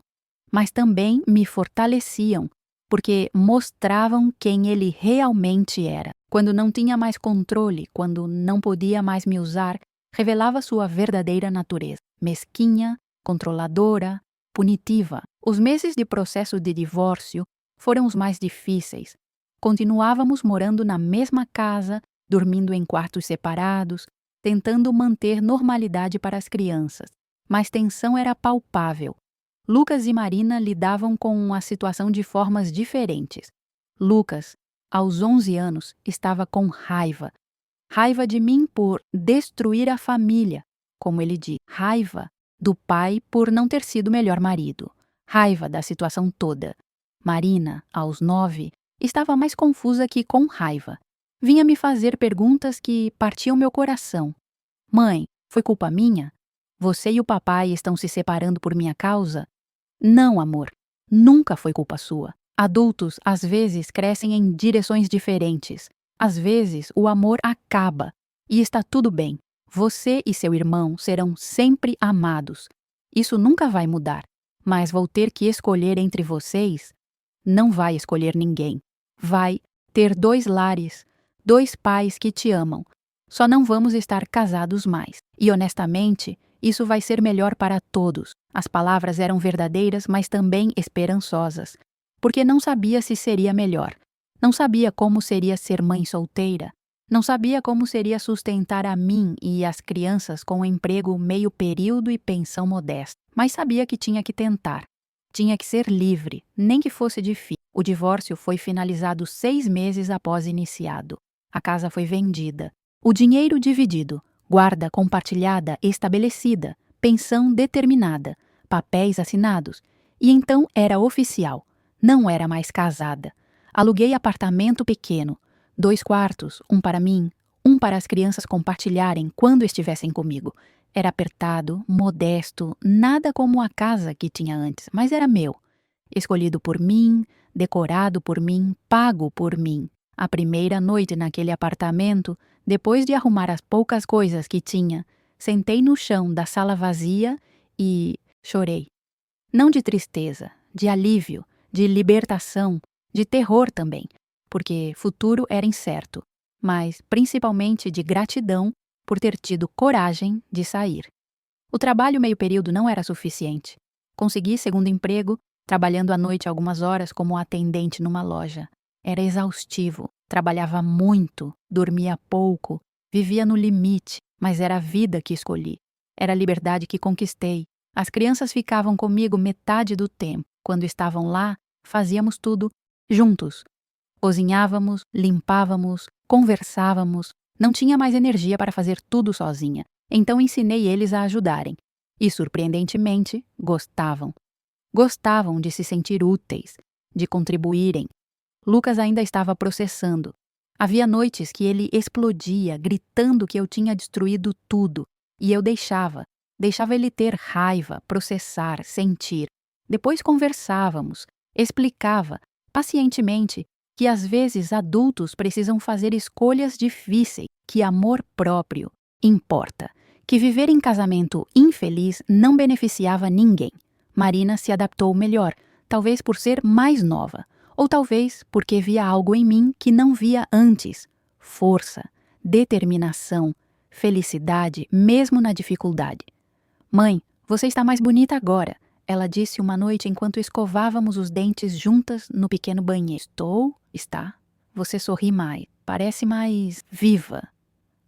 mas também me fortaleciam, porque mostravam quem ele realmente era. Quando não tinha mais controle, quando não podia mais me usar, revelava sua verdadeira natureza. Mesquinha, controladora, punitiva. Os meses de processo de divórcio foram os mais difíceis. Continuávamos morando na mesma casa, dormindo em quartos separados, tentando manter normalidade para as crianças. Mas tensão era palpável. Lucas e Marina lidavam com a situação de formas diferentes. Lucas, aos 11 anos, estava com raiva. Raiva de mim por destruir a família, como ele diz. Raiva do pai por não ter sido o melhor marido. Raiva da situação toda. Marina, aos 9, estava mais confusa que com raiva. Vinha me fazer perguntas que partiam meu coração. Mãe, foi culpa minha? Você e o papai estão se separando por minha causa? Não, amor. Nunca foi culpa sua. Adultos, às vezes, crescem em direções diferentes. Às vezes, o amor acaba. E está tudo bem. Você e seu irmão serão sempre amados. Isso nunca vai mudar. Mas vou ter que escolher entre vocês? Não vai escolher ninguém. Vai ter 2 lares, 2 pais que te amam. Só não vamos estar casados mais. E honestamente, isso vai ser melhor para todos. As palavras eram verdadeiras, mas também esperançosas. Porque não sabia se seria melhor. Não sabia como seria ser mãe solteira. Não sabia como seria sustentar a mim e as crianças com um emprego meio período e pensão modesta. Mas sabia que tinha que tentar. Tinha que ser livre, nem que fosse difícil. O divórcio foi finalizado 6 meses após iniciado. A casa foi vendida. O dinheiro dividido. Guarda compartilhada estabelecida. Pensão determinada. Papéis assinados. E então era oficial. Não era mais casada. Aluguei apartamento pequeno. 2 quartos, um para mim, um para as crianças compartilharem quando estivessem comigo. Era apertado, modesto, nada como a casa que tinha antes, mas era meu. Escolhido por mim, decorado por mim, pago por mim. A primeira noite naquele apartamento, depois de arrumar as poucas coisas que tinha, sentei no chão da sala vazia e chorei. Não de tristeza, de alívio, de libertação, de terror também, porque futuro era incerto, mas principalmente de gratidão por ter tido coragem de sair. O trabalho meio período não era suficiente. Consegui segundo emprego, trabalhando à noite algumas horas como atendente numa loja. Era exaustivo, trabalhava muito, dormia pouco, vivia no limite, mas era a vida que escolhi. Era a liberdade que conquistei. As crianças ficavam comigo metade do tempo. Quando estavam lá, fazíamos tudo juntos. Cozinhávamos, limpávamos, conversávamos. Não tinha mais energia para fazer tudo sozinha. Então ensinei eles a ajudarem. E, surpreendentemente, gostavam. Gostavam de se sentir úteis, de contribuírem. Lucas ainda estava processando. Havia noites que ele explodia, gritando que eu tinha destruído tudo. E eu deixava ele ter raiva, processar, sentir. Depois conversávamos, explicava, pacientemente, que às vezes adultos precisam fazer escolhas difíceis, que amor próprio importa, que viver em casamento infeliz não beneficiava ninguém. Marina se adaptou melhor, talvez por ser mais nova, ou talvez porque via algo em mim que não via antes: força, determinação, felicidade, mesmo na dificuldade. Mãe, você está mais bonita agora, ela disse uma noite enquanto escovávamos os dentes juntas no pequeno banheiro. Estou? Está? Você sorri mais, parece mais viva.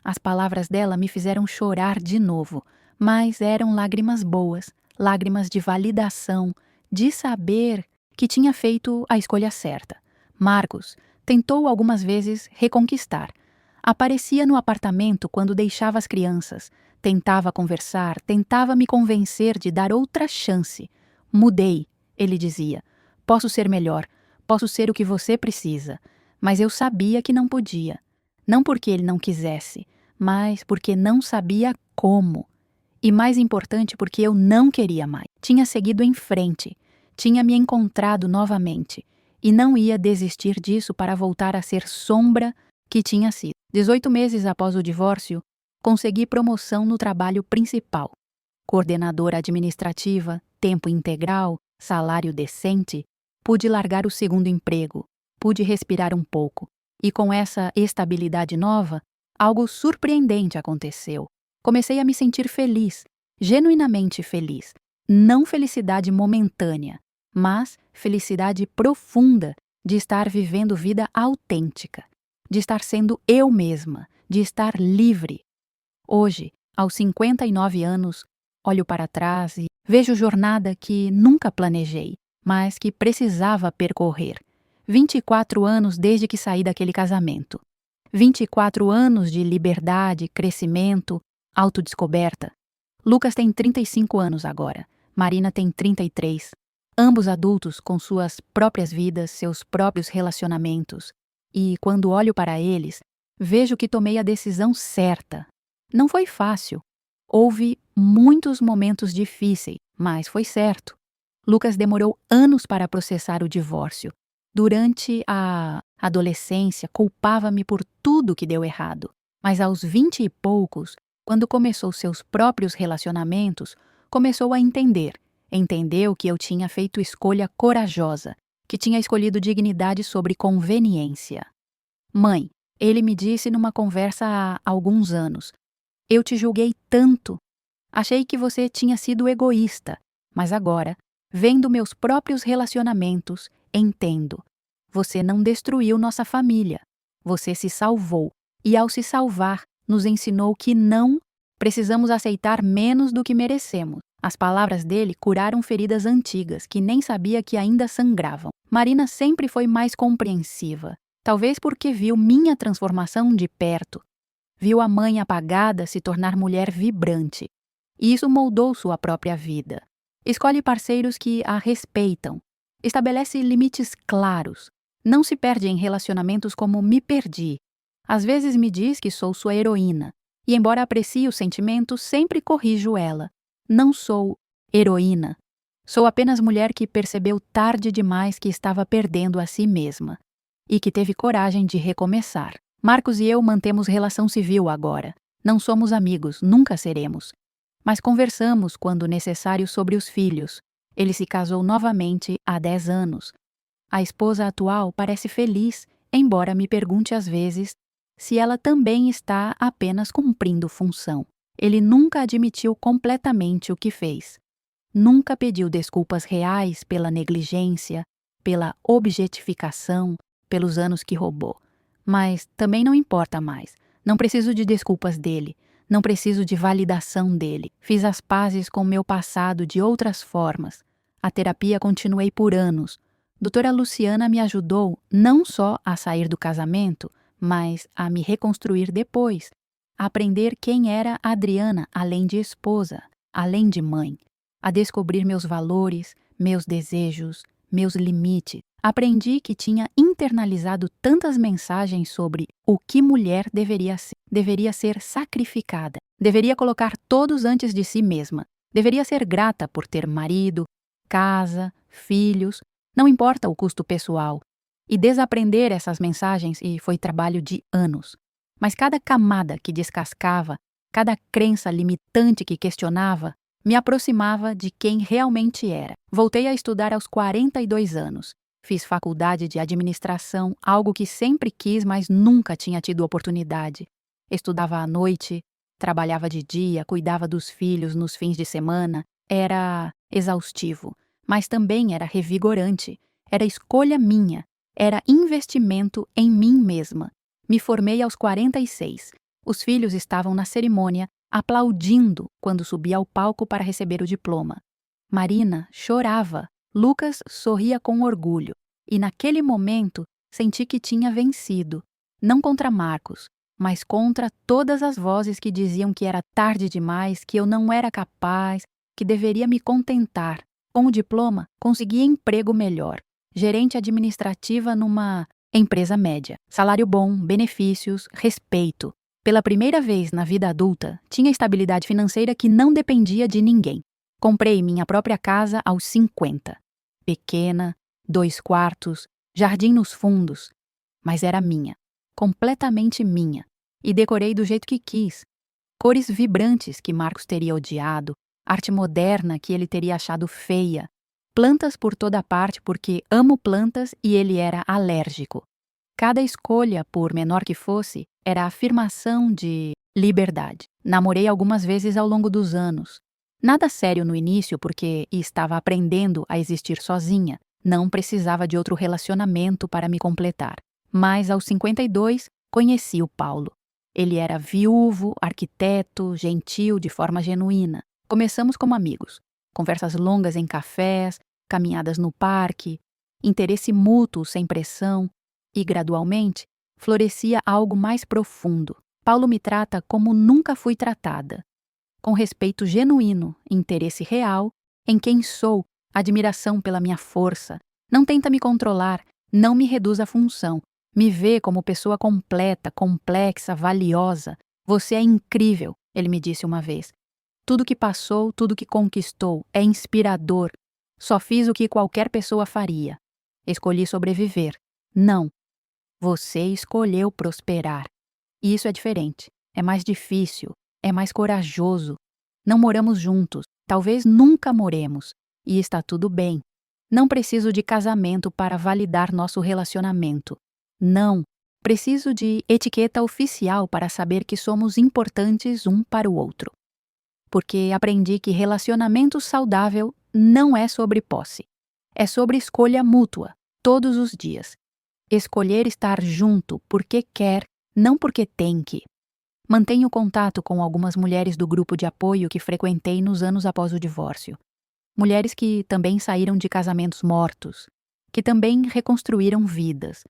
As palavras dela me fizeram chorar de novo, mas eram lágrimas boas, lágrimas de validação, de saber que tinha feito a escolha certa. Marcos tentou algumas vezes reconquistar. Aparecia no apartamento quando deixava as crianças. Tentava conversar, tentava me convencer de dar outra chance. Mudei, ele dizia. Posso ser melhor, posso ser o que você precisa. Mas eu sabia que não podia. Não porque ele não quisesse, mas porque não sabia como. E mais importante, porque eu não queria mais. Tinha seguido em frente, tinha me encontrado novamente, e não ia desistir disso para voltar a ser sombra que tinha sido. 18 meses após o divórcio, consegui promoção no trabalho principal. Coordenadora administrativa, tempo integral, salário decente, pude largar o segundo emprego, pude respirar um pouco. E com essa estabilidade nova, algo surpreendente aconteceu. Comecei a me sentir feliz, genuinamente feliz. Não felicidade momentânea, mas felicidade profunda de estar vivendo vida autêntica, de estar sendo eu mesma, de estar livre. Hoje, aos 59 anos, olho para trás e vejo jornada que nunca planejei, mas que precisava percorrer. 24 anos desde que saí daquele casamento. 24 anos de liberdade, crescimento, autodescoberta. Lucas tem 35 anos agora. Marina tem 33. Ambos adultos com suas próprias vidas, seus próprios relacionamentos. E, quando olho para eles, vejo que tomei a decisão certa. Não foi fácil. Houve muitos momentos difíceis, mas foi certo. Lucas demorou anos para processar o divórcio. Durante a adolescência, culpava-me por tudo que deu errado. Mas aos 20 e poucos, quando começou seus próprios relacionamentos, começou a entender. Entendeu que eu tinha feito escolha corajosa, que tinha escolhido dignidade sobre conveniência. Mãe, ele me disse numa conversa há alguns anos, eu te julguei tanto. Achei que você tinha sido egoísta, mas agora, vendo meus próprios relacionamentos, entendo. Você não destruiu nossa família. Você se salvou. E ao se salvar, nos ensinou que não precisamos aceitar menos do que merecemos. As palavras dele curaram feridas antigas que nem sabia que ainda sangravam. Marina sempre foi mais compreensiva, talvez porque viu minha transformação de perto. Viu a mãe apagada se tornar mulher vibrante. E isso moldou sua própria vida. Escolhe parceiros que a respeitam. Estabelece limites claros. Não se perde em relacionamentos como me perdi. Às vezes me diz que sou sua heroína. E embora aprecie o sentimento, sempre corrijo ela. Não sou heroína. Sou apenas mulher que percebeu tarde demais que estava perdendo a si mesma. E que teve coragem de recomeçar. Marcos e eu mantemos relação civil agora. Não somos amigos, nunca seremos. Mas conversamos quando necessário sobre os filhos. Ele se casou novamente há 10 anos. A esposa atual parece feliz, embora me pergunte às vezes se ela também está apenas cumprindo função. Ele nunca admitiu completamente o que fez. Nunca pediu desculpas reais pela negligência, pela objetificação, pelos anos que roubou. Mas também não importa mais. Não preciso de desculpas dele. Não preciso de validação dele. Fiz as pazes com meu passado de outras formas. A terapia continuei por anos. Doutora Luciana me ajudou não só a sair do casamento, mas a me reconstruir depois. A aprender quem era a Adriana além de esposa, além de mãe. A descobrir meus valores, meus desejos, meus limites. Aprendi que tinha internalizado tantas mensagens sobre o que mulher deveria ser. Deveria ser sacrificada. Deveria colocar todos antes de si mesma. Deveria ser grata por ter marido, casa, filhos. Não importa o custo pessoal. E desaprender essas mensagens e foi trabalho de anos. Mas cada camada que descascava, cada crença limitante que questionava, me aproximava de quem realmente era. Voltei a estudar aos 42 anos. Fiz faculdade de administração, algo que sempre quis, mas nunca tinha tido oportunidade. Estudava à noite, trabalhava de dia, cuidava dos filhos nos fins de semana. Era exaustivo, mas também era revigorante. Era escolha minha, era investimento em mim mesma. Me formei aos 46. Os filhos estavam na cerimônia, aplaudindo quando subi ao palco para receber o diploma. Marina chorava, Lucas sorria com orgulho, e naquele momento senti que tinha vencido, não contra Marcos, mas contra todas as vozes que diziam que era tarde demais, que eu não era capaz, que deveria me contentar. Com o diploma, consegui emprego melhor, gerente administrativa numa empresa média, salário bom, benefícios, respeito. Pela primeira vez na vida adulta, tinha estabilidade financeira que não dependia de ninguém. Comprei minha própria casa aos 50. Pequena, 2 quartos, jardim nos fundos. Mas era minha, completamente minha. E decorei do jeito que quis. Cores vibrantes que Marcos teria odiado, arte moderna que ele teria achado feia, plantas por toda parte porque amo plantas e ele era alérgico. Cada escolha, por menor que fosse, era a afirmação de liberdade. Namorei algumas vezes ao longo dos anos. Nada sério no início porque estava aprendendo a existir sozinha. Não precisava de outro relacionamento para me completar. Mas aos 52, conheci o Paulo. Ele era viúvo, arquiteto, gentil de forma genuína. Começamos como amigos. Conversas longas em cafés, caminhadas no parque, interesse mútuo sem pressão. E, gradualmente, florescia algo mais profundo. Paulo me trata como nunca fui tratada. Com respeito genuíno, interesse real, em quem sou, admiração pela minha força. Não tenta me controlar, não me reduz à função. Me vê como pessoa completa, complexa, valiosa. Você é incrível, ele me disse uma vez. Tudo que passou, tudo que conquistou, é inspirador. Só fiz o que qualquer pessoa faria. Escolhi sobreviver. Não. Você escolheu prosperar. E isso é diferente. É mais difícil. É mais corajoso. Não moramos juntos. Talvez nunca moremos. E está tudo bem. Não preciso de casamento para validar nosso relacionamento. Não. Preciso de etiqueta oficial para saber que somos importantes um para o outro. Porque aprendi que relacionamento saudável não é sobre posse. É sobre escolha mútua, todos os dias. Escolher estar junto porque quer, não porque tem que. Mantenho contato com algumas mulheres do grupo de apoio que frequentei nos anos após o divórcio. Mulheres que também saíram de casamentos mortos, que também reconstruíram vidas.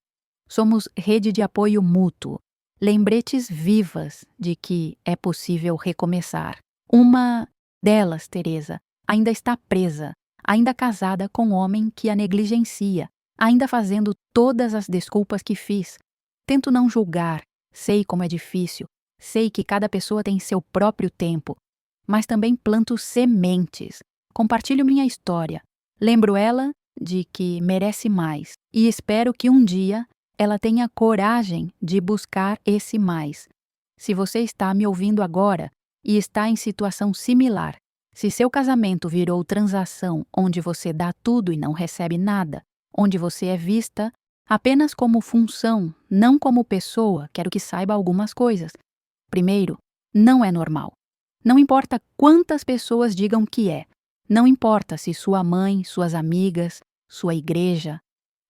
Somos rede de apoio mútuo, lembretes vivas de que é possível recomeçar. Uma delas, Teresa, ainda está presa, ainda casada com um homem que a negligencia, ainda fazendo todas as desculpas que fiz. Tento não julgar, sei como é difícil, sei que cada pessoa tem seu próprio tempo, mas também planto sementes. Compartilho minha história, lembro ela de que merece mais e espero que um dia ela tenha coragem de buscar esse mais. Se você está me ouvindo agora e está em situação similar, se seu casamento virou transação onde você dá tudo e não recebe nada, onde você é vista apenas como função, não como pessoa, quero que saiba algumas coisas. Primeiro, não é normal. Não importa quantas pessoas digam que é. Não importa se sua mãe, suas amigas, sua igreja.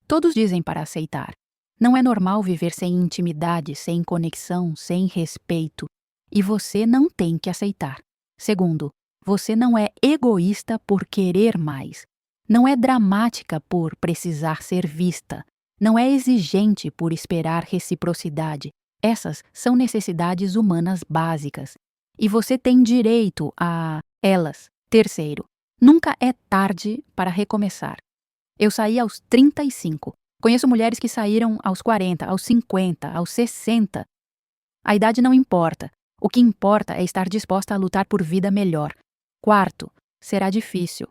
Todos dizem para aceitar. Não é normal viver sem intimidade, sem conexão, sem respeito. E você não tem que aceitar. Segundo, você não é egoísta por querer mais. Não é dramática por precisar ser vista. Não é exigente por esperar reciprocidade. Essas são necessidades humanas básicas. E você tem direito a elas. Terceiro, nunca é tarde para recomeçar. Eu saí aos 35. Conheço mulheres que saíram aos 40, aos 50, aos 60. A idade não importa. O que importa é estar disposta a lutar por vida melhor. Quarto, será difícil.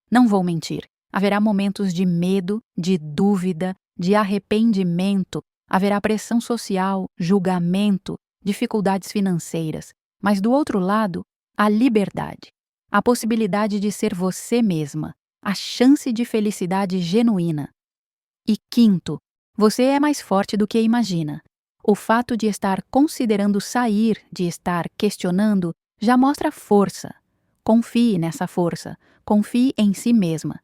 Não vou mentir. Haverá momentos de medo, de dúvida, de arrependimento, haverá pressão social, julgamento, dificuldades financeiras. Mas do outro lado, a liberdade, a possibilidade de ser você mesma, a chance de felicidade genuína. E quinto, você é mais forte do que imagina. O fato de estar considerando sair, de estar questionando, já mostra força. Confie nessa força, confie em si mesma.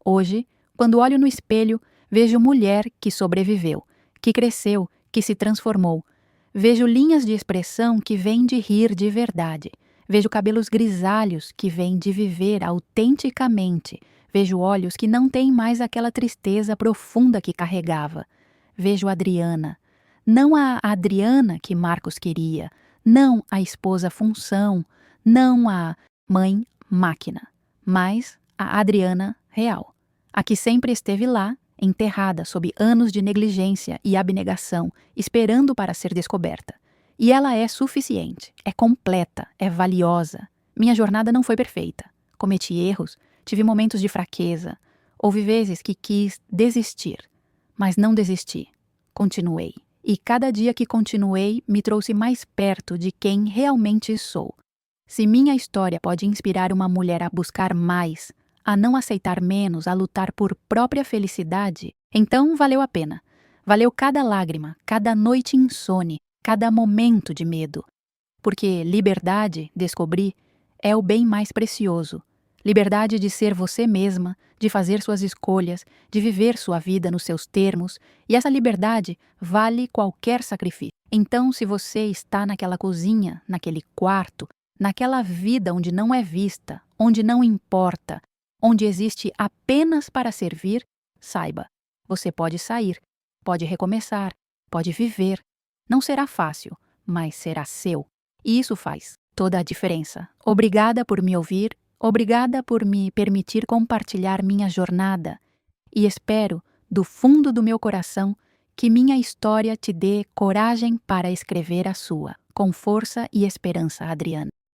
Hoje, quando olho no espelho, vejo mulher que sobreviveu, que cresceu, que se transformou. Vejo linhas de expressão que vêm de rir de verdade. Vejo cabelos grisalhos que vêm de viver autenticamente. Vejo olhos que não têm mais aquela tristeza profunda que carregava. Vejo Adriana. Não a Adriana que Marcos queria. Não a esposa função. Não a mãe máquina. Mas a Adriana real. A que sempre esteve lá, enterrada sob anos de negligência e abnegação, esperando para ser descoberta. E ela é suficiente, é completa, é valiosa. Minha jornada não foi perfeita. Cometi erros, tive momentos de fraqueza. Houve vezes que quis desistir. Mas não desisti. Continuei. E cada dia que continuei me trouxe mais perto de quem realmente sou. Se minha história pode inspirar uma mulher a buscar mais, a não aceitar menos, a lutar por própria felicidade, então valeu a pena. Valeu cada lágrima, cada noite insone, cada momento de medo. Porque liberdade, descobri, é o bem mais precioso. Liberdade de ser você mesma, de fazer suas escolhas, de viver sua vida nos seus termos, e essa liberdade vale qualquer sacrifício. Então, se você está naquela cozinha, naquele quarto, naquela vida onde não é vista, onde não importa, onde existe apenas para servir, saiba, você pode sair, pode recomeçar, pode viver. Não será fácil, mas será seu. E isso faz toda a diferença. Obrigada por me ouvir, obrigada por me permitir compartilhar minha jornada. E espero, do fundo do meu coração, que minha história te dê coragem para escrever a sua. Com força e esperança, Adriana.